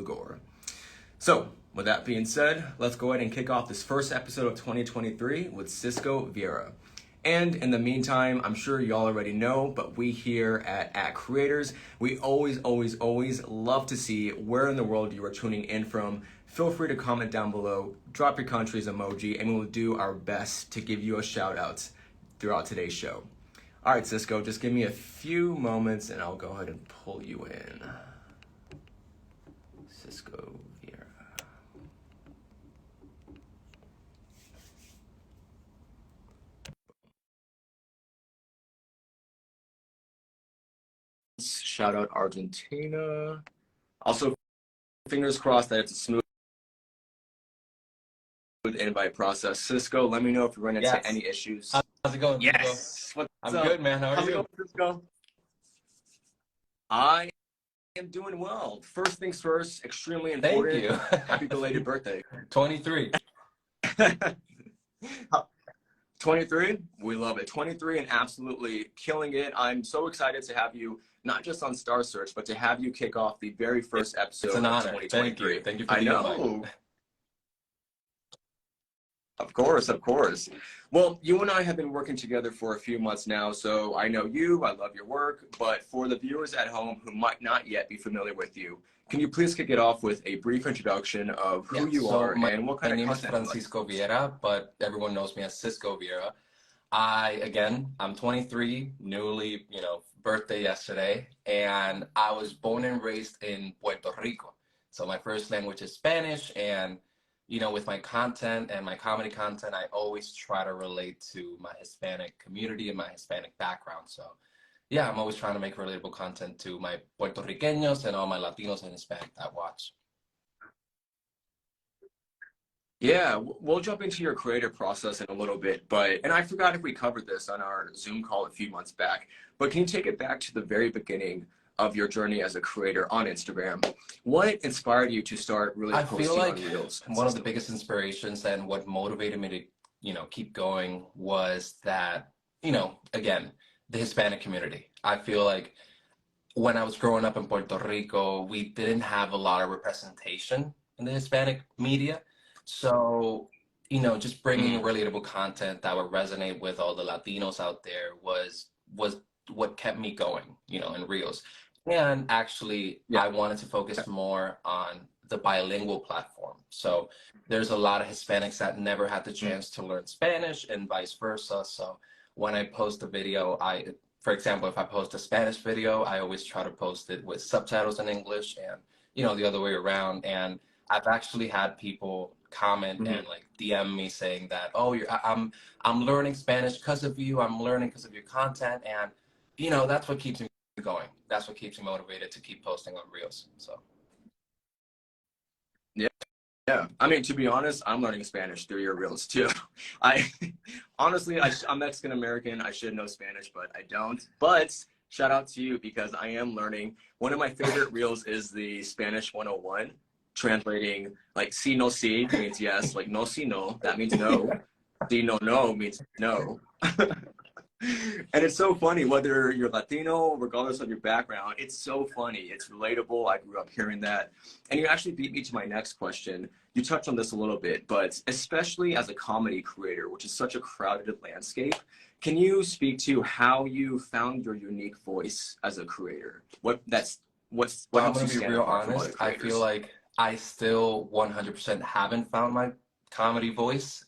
Lugor. So, with that being said, let's go ahead and kick off this first episode of 2023 with Cisco Vieira. And in the meantime, I'm sure y'all already know, but we here at Creators, we always love to see where in the world you are tuning in from. Feel free to comment down below, drop your country's emoji, and we'll do our best to give you a shout out throughout today's show. All right, Cisco, just give me a few moments and I'll go ahead and pull you in. Cisco Vieira. Shout out Argentina. Also, fingers crossed that it's a smooth invite process. Cisco, let me know if you run into any issues. How's it going? Yes. What's up? Good, man. How are How's you? it going, Cisco? I am doing well. First things first, extremely important. Thank you. Happy belated birthday. 23. 23, we love it. 23 and absolutely killing it. I'm so excited to have you, not just on Star Search, but to have you kick off the very first episode It's an honor. of 2023. Thank you for the invite. Of course. Well, you and I have been working together for a few months now, so I know you, I love your work, but for the viewers at home who might not yet be familiar with you, can you please kick it off with a brief introduction of who you are and what kind of content? My name is Francisco Vieira, but everyone knows me as Cisco Vieira. I'm 23, newly, birthday yesterday, and I was born and raised in Puerto Rico. So my first language is Spanish, and with my content and my comedy content, I always try to relate to my Hispanic community and my Hispanic background. So yeah, I'm always trying to make relatable content to my Puerto Ricanos and all my Latinos and Hispanic that watch. Yeah, we'll jump into your creative process in a little bit, and I forgot if we covered this on our Zoom call a few months back, but can you take it back to the very beginning of your journey as a creator on Instagram? What inspired you to start really posting on Reels? One of the biggest inspirations and what motivated me to, keep going was that, again, the Hispanic community. I feel like when I was growing up in Puerto Rico, we didn't have a lot of representation in the Hispanic media. So, just bringing relatable content that would resonate with all the Latinos out there was what kept me going, in Reels. And actually, I wanted to focus more on the bilingual platform. So there's a lot of Hispanics that never had the chance to learn Spanish and vice versa. So when I post a video, for example, if I post a Spanish video, I always try to post it with subtitles in English and, the other way around. And I've actually had people comment and DM me saying that, oh, I'm learning Spanish because of you. I'm learning because of your content. And, that's what keeps me going. That's what keeps me motivated to keep posting on Reels. So. Yeah. I mean, to be honest, I'm learning Spanish through your Reels too. Honestly, I'm Mexican American. I should know Spanish, but I don't. But shout out to you because I am learning. One of my favorite Reels is the Spanish 101, translating like si no si means yes, like no si no, that means no. Si no no means no. And it's so funny, whether you're Latino, regardless of your background, it's so funny. It's relatable. I grew up hearing that. And you actually beat me to my next question. You touched on this a little bit, but especially as a comedy creator, which is such a crowded landscape, can you speak to how you found your unique voice as a creator? What I'm going to be real honest. I feel like I still 100% haven't found my comedy voice.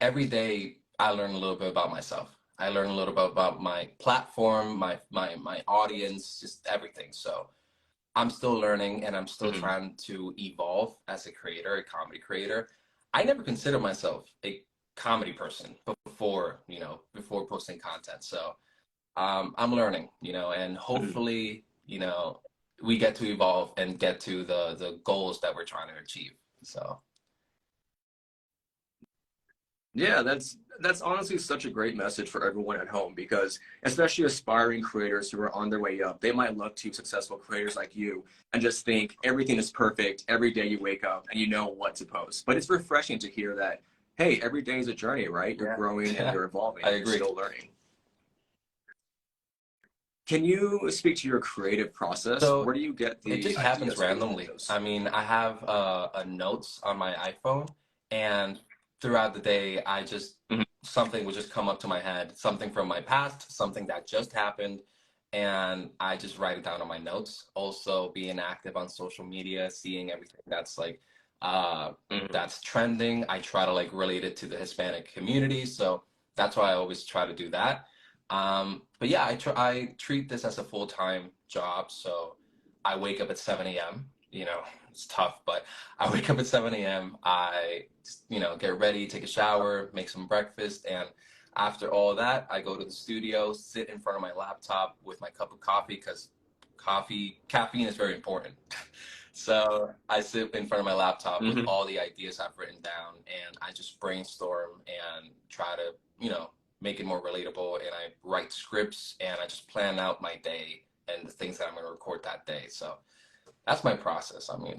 Every day I learn a little bit about myself. I learn a little bit about my platform, my audience, just everything. So I'm still learning and I'm still trying to evolve as a creator, a comedy creator. I never considered myself a comedy person before posting content. So I'm learning, and hopefully, we get to evolve and get to the goals that we're trying to achieve. So. Yeah, that's honestly such a great message for everyone at home, because especially aspiring creators who are on their way up, they might look to successful creators like you and just think everything is perfect every day you wake up and you know what to post. But it's refreshing to hear that, hey, every day is a journey, right? You're growing and you're evolving. I agree. You're still learning. Can you speak to your creative process? So Where do you get it the just happens ideas for your randomly. videos? I mean, I have a notes on my iPhone, and throughout the day, I just Mhm. something would just come up to my head, something from my past, something that just happened, and I just write it down on my notes. Also, being active on social media, seeing everything that's like uh, Mhm. that's trending, I try to like relate it to the Hispanic community. So that's why I always try to do that. But yeah, I treat this as a full-time job. So I wake up at 7 a.m. You know, it's tough, but I wake up at 7 a.m. I, get ready, take a shower, make some breakfast, and after all that, I go to the studio, sit in front of my laptop with my cup of coffee because caffeine is very important. So I sit in front of my laptop with Mhm. all the ideas I've written down, and I just brainstorm and try to, make it more relatable. And I write scripts, and I just plan out my day and the things that I'm going to record that day. So that's my process. I mean,